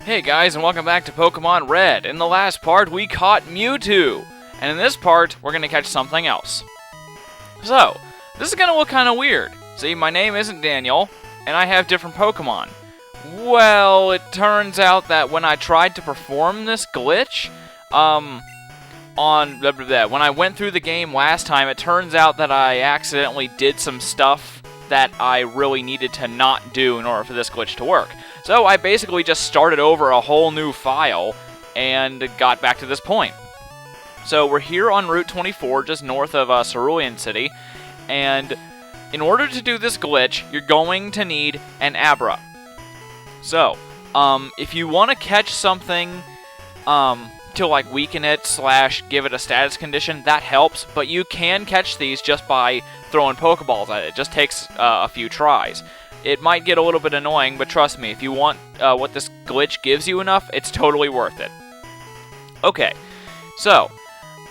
Hey guys, and welcome back to Pokemon Red. In the last part, we caught Mewtwo, and in this part, we're gonna catch something else. So, this is gonna look kinda weird. See, my name isn't Daniel, and I have different Pokemon. Well, it turns out that when I tried to perform this glitch, when I went through the game last time, it turns out that I accidentally did some stuff that I really needed to not do in order for this glitch to work. So I basically just started over a whole new file and got back to this point. So we're here on Route 24, just north of Cerulean City, and in order to do this glitch, you're going to need an Abra. So, if you want to catch something to like weaken it / give it a status condition, that helps, but you can catch these just by throwing Pokeballs at it. It just takes a few tries. It might get a little bit annoying, but trust me, if you want what this glitch gives you enough, it's totally worth it. Okay, so,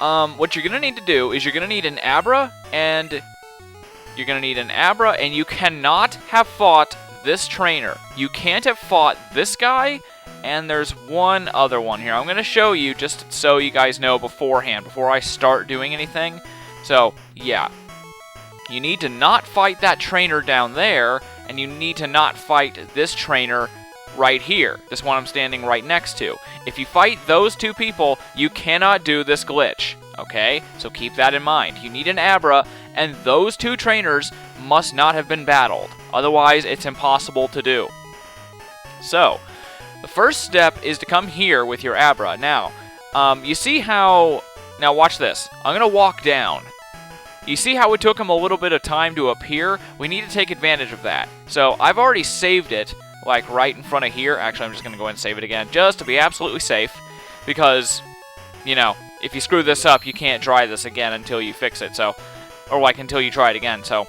what you're going to need to do is you're going to need an Abra, and you cannot have fought this trainer. You can't have fought this guy, and there's one other one here. I'm going to show you just so you guys know beforehand, before I start doing anything. So, yeah. You need to not fight that trainer down there, and you need to not fight this trainer right here, this one I'm standing right next to. If you fight those two people, you cannot do this glitch, okay? So keep that in mind. You need an Abra, and those two trainers must not have been battled. Otherwise, it's impossible to do. So, the first step is to come here with your Abra. Now, you see how... Now watch this. I'm going to walk down. You see how it took him a little bit of time to appear? We need to take advantage of that. So, I've already saved it, like, right in front of here. Actually, I'm just going to go ahead and save it again, just to be absolutely safe. Because, you know, if you screw this up, you can't try this again until you fix it. So, or, like, until you try it again. So,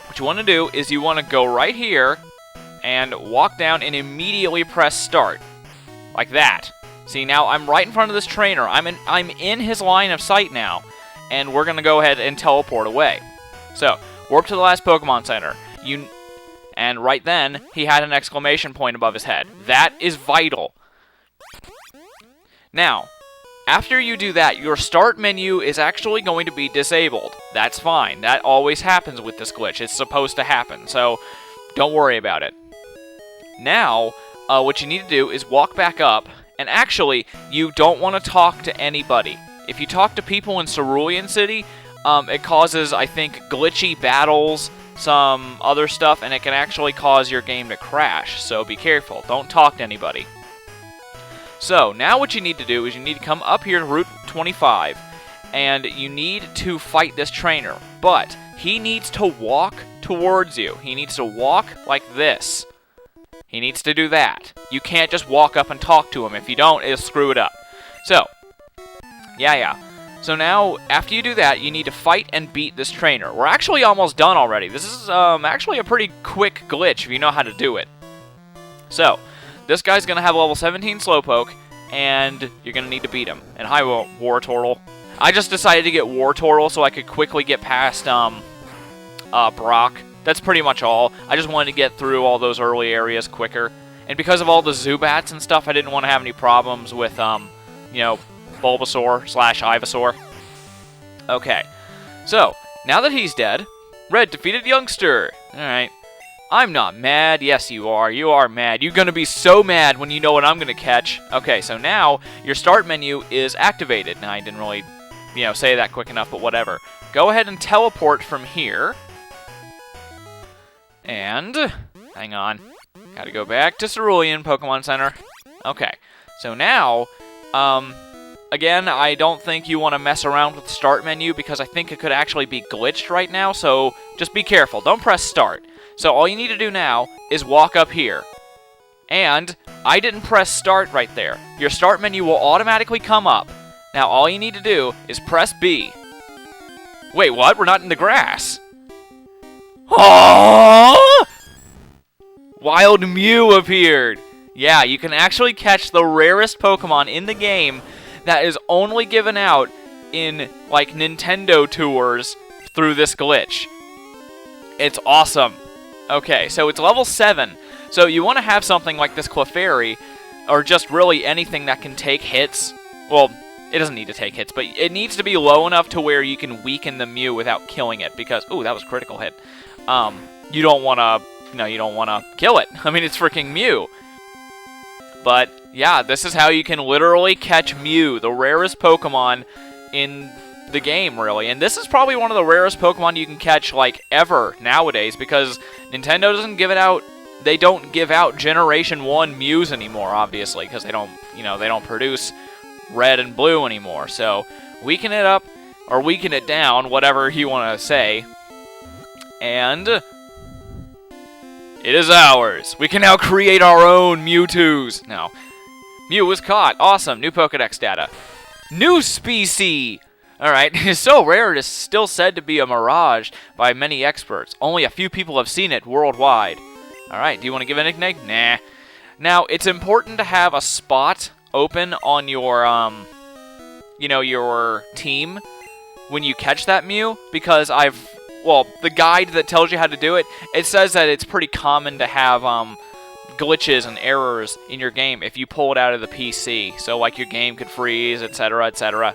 what you want to do is you want to go right here and walk down and immediately press start. Like that. See, now I'm right in front of this trainer. I'm in his line of sight now. And we're going to go ahead and teleport away. So, warp to the last Pokemon Center. And right then, he had an exclamation point above his head. That is vital. Now, after you do that, your start menu is actually going to be disabled. That's fine. That always happens with this glitch. It's supposed to happen, so don't worry about it. Now, what you need to do is walk back up, and actually, you don't want to talk to anybody. If you talk to people in Cerulean City, it causes, I think, glitchy battles, some other stuff, and it can actually cause your game to crash, so be careful. Don't talk to anybody. So, now what you need to do is you need to come up here to Route 25, and you need to fight this trainer, but he needs to walk towards you. He needs to walk like this. He needs to do that. You can't just walk up and talk to him. If you don't, it'll screw it up. So, yeah. So now, after you do that, you need to fight and beat this trainer. We're actually almost done already. This is actually a pretty quick glitch if you know how to do it. So, this guy's going to have level 17 Slowpoke, and you're going to need to beat him. And hi, Wartortle. I just decided to get Wartortle so I could quickly get past Brock. That's pretty much all. I just wanted to get through all those early areas quicker. And because of all the Zubats and stuff, I didn't want to have any problems with, you know, Bulbasaur / Ivysaur. Okay, so, now that he's dead, Red defeated Youngster. Alright. I'm not mad. Yes, you are. You are mad. You're going to be so mad when you know what I'm going to catch. Okay, so now, your start menu is activated. Now, I didn't really, you know, say that quick enough, but whatever. Go ahead and teleport from here. And, hang on. Gotta go back to Cerulean Pokemon Center. Okay, so now, again, I don't think you want to mess around with the start menu because I think it could actually be glitched right now, so just be careful. Don't press start. So all you need to do now is walk up here. And I didn't press start right there. Your start menu will automatically come up. Now all you need to do is press B. Wait, what? We're not in the grass. Oh! Wild Mew appeared. Yeah, you can actually catch the rarest Pokemon in the game that is only given out in, like, Nintendo tours through this glitch. It's awesome. Okay, so it's level 7. So you want to have something like this Clefairy or just really anything that can take hits. Well, it doesn't need to take hits, but it needs to be low enough to where you can weaken the Mew without killing it, because, ooh, that was a critical hit. You don't want to, you don't want to kill it. I mean, it's freaking Mew. But, yeah, this is how you can literally catch Mew, the rarest Pokemon in the game, really. And this is probably one of the rarest Pokemon you can catch, like, ever nowadays, because Nintendo doesn't give it out. They don't give out Generation 1 Mews anymore, obviously, because they don't, they don't produce red and blue anymore. So, weaken it up, or weaken it down, whatever you want to say. And it is ours. We can now create our own Mewtwo's. No. Mew was caught. Awesome. New Pokedex data. New species. Alright, it's so rare it is still said to be a mirage by many experts. Only a few people have seen it worldwide. Alright, do you want to give a nickname? Nah. Now, it's important to have a spot open on your, your team when you catch that Mew, because the guide that tells you how to do it, it says that it's pretty common to have, glitches and errors in your game if you pull it out of the PC. So, like, your game could freeze, etc., etc.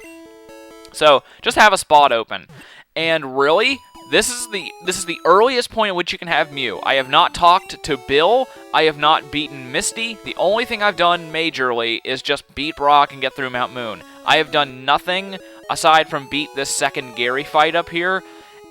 So, just have a spot open. And really, this is the earliest point at which you can have Mew. I have not talked to Bill. I have not beaten Misty. The only thing I've done majorly is just beat Brock and get through Mount Moon. I have done nothing aside from beat this second Gary fight up here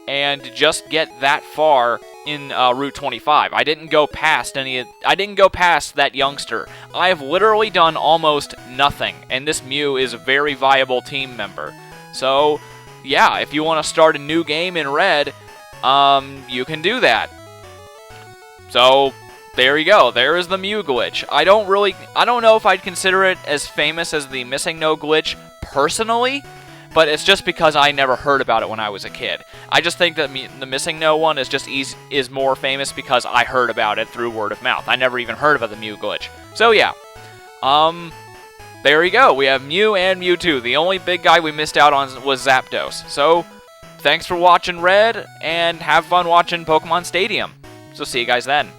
and just get that far in Route 25. I didn't go past that youngster. I have literally done almost nothing, and this Mew is a very viable team member. So, yeah, if you want to start a new game in Red, you can do that. So, there you go. There is the Mew glitch. I don't know if I'd consider it as famous as the MissingNo glitch personally, but it's just because I never heard about it when I was a kid. I just think that the MissingNo one is more famous because I heard about it through word of mouth. I never even heard about the Mew glitch. So, yeah. There you go. We have Mew and Mewtwo. The only big guy we missed out on was Zapdos. So, thanks for watching Red, and have fun watching Pokemon Stadium. So, see you guys then.